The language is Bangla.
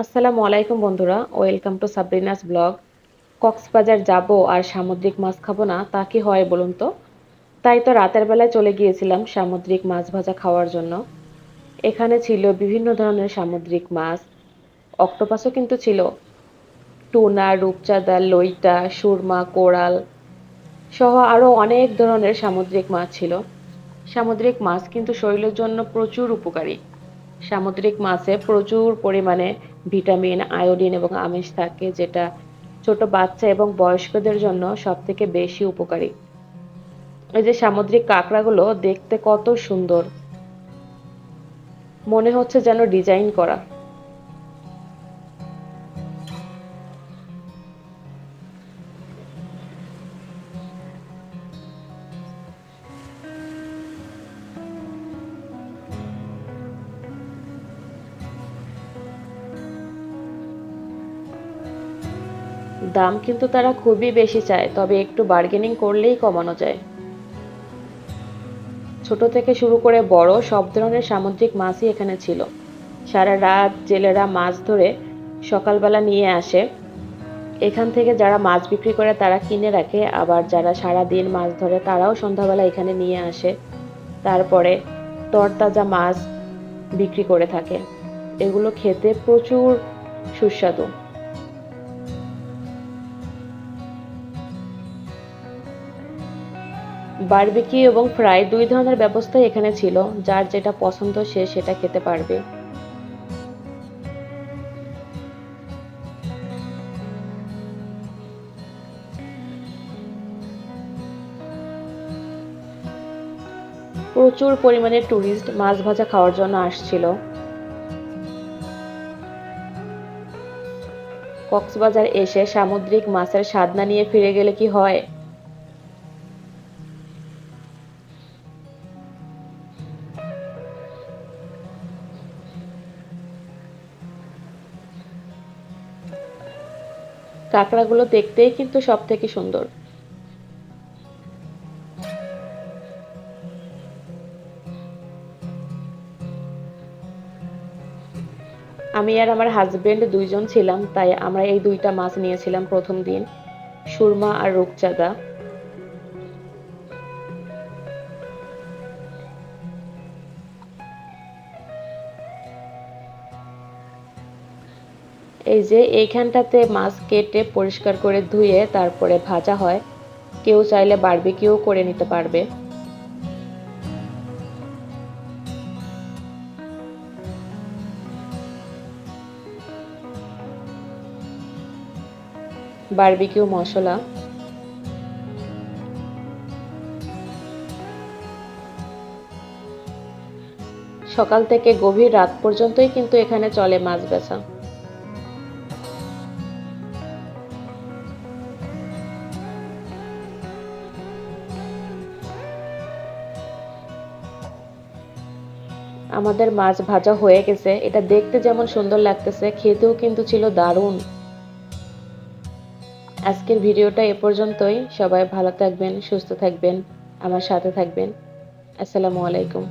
আসসালামু আলাইকুম বন্ধুরা, welcome to Sabrina's blog. Cox's Bazar যাব আর সামুদ্রিক মাছ খাবো না তা কি হয় বলুন তো? তাই তো রাতের বেলায় চলে গিয়েছিলাম সামুদ্রিক মাছ ভাজা খাওয়ার জন্য। এখানে ছিল বিভিন্ন ধরনের সামুদ্রিক মাছ, অক্টোপাসও কিন্তু ছিল, টুনা, রূপচাঁদা, লইটা, সুরমা, কোরাল সহ আরো অনেক ধরনের সামুদ্রিক মাছ ছিল। সামুদ্রিক মাছ কিন্তু শরীরের জন্য প্রচুর উপকারী। সামুদ্রিক মাছে প্রচুর পরিমাণে ভিটামিন, আয়োডিন এবং আমিষ থাকে, যেটা ছোট বাচ্চা এবং বয়স্কদের জন্য সবথেকে বেশি উপকারী। এই যে সামুদ্রিক কাঁকড়াগুলো দেখতে কত সুন্দর, মনে হচ্ছে যেন ডিজাইন করা। দাম কিন্তু তারা খুবই বেশি চায়, তবে একটু বার্গেনিং করলেই কমানো যায়। ছোট থেকে শুরু করে বড় সব ধরনের সামুদ্রিক মাছই এখানে ছিল। সারা রাত জেলেরা মাছ ধরে সকালবেলা নিয়ে আসে। এখান থেকে যারা মাছ বিক্রি করে তারা কিনে রাখে, আবার যারা সারাদিন মাছ ধরে তারাও সন্ধ্যাবেলা এখানে নিয়ে আসে। তারপরে তরতাজা মাছ বিক্রি করে থাকে। এগুলো খেতে প্রচুর সুস্বাদু। বারবিকিউ এবং ফ্রাই দুই ধরনের ব্যবস্থাই এখানে ছিল। যার যেটা পছন্দ সে সেটা খেতে পারবে। প্রচুর পরিমাণে টুরিস্ট মাছ ভাজা খাওয়ার জন্য আসছিল। কক্সবাজার এসে সামুদ্রিক মাছের স্বাদ না নিয়ে ফিরে গেলে কি হয়? কাঁকড়াগুলো দেখতেই কিন্তু সব থেকে সুন্দর। আমি আর আমার হাজবেন্ড দুইজন ছিলাম, তাই আমরা এই দুইটা মাছ নিয়েছিলাম প্রথম দিন, সুরমা আর রূপচাঁদা। এই যে এইখানটাতে মাছ কেটে পরিষ্কার করে ধুয়ে তারপরে ভাজা হয়। কেউ চাইলে বারবিকিউ করে নিতে পারবে। বারবিকিউ মশলা। সকাল থেকে গভীর রাত পর্যন্তই কিন্তু এখানে চলে মাছ বেচা। আমাদের মাছ ভাজা হয়ে গেছে। এটা দেখতে যেমন সুন্দর লাগতেছে, খেতেও কিন্তু ছিল দারুণ। আজকের ভিডিওটা এ পর্যন্তই। সবাই ভালো থাকবেন, সুস্থ থাকবেন, আমার সাথে থাকবেন। আসসালামু আলাইকুম।